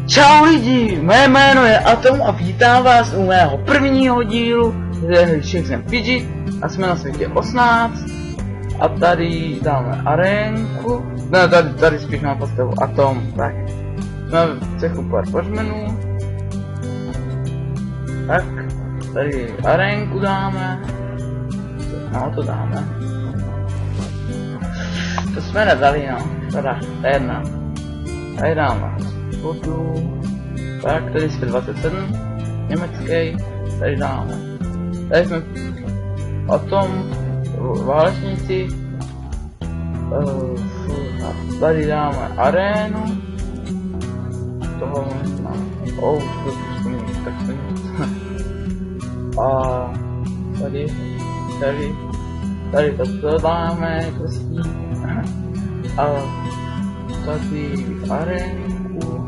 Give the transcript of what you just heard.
Čau lidi, mé jméno je Atom a vítám vás u mého prvního dílu ze hry Shakes & Fidget a jsme na světě 18 a tady dáme arénku, ne tady spíš mám postavu Atom, tak jsme v cechu pár pařmenů, tak tady arénku dáme, no to dáme, to jsme nedali no, škoda, to je jedna, tady dáme vodu, tak tady jsme 27, německý, tady dáme, tady jsme Atom, válečníci, tady dáme arénu, toho možná, to zkusím, tak jsem a tady to dáme, prostě, a tady arénku,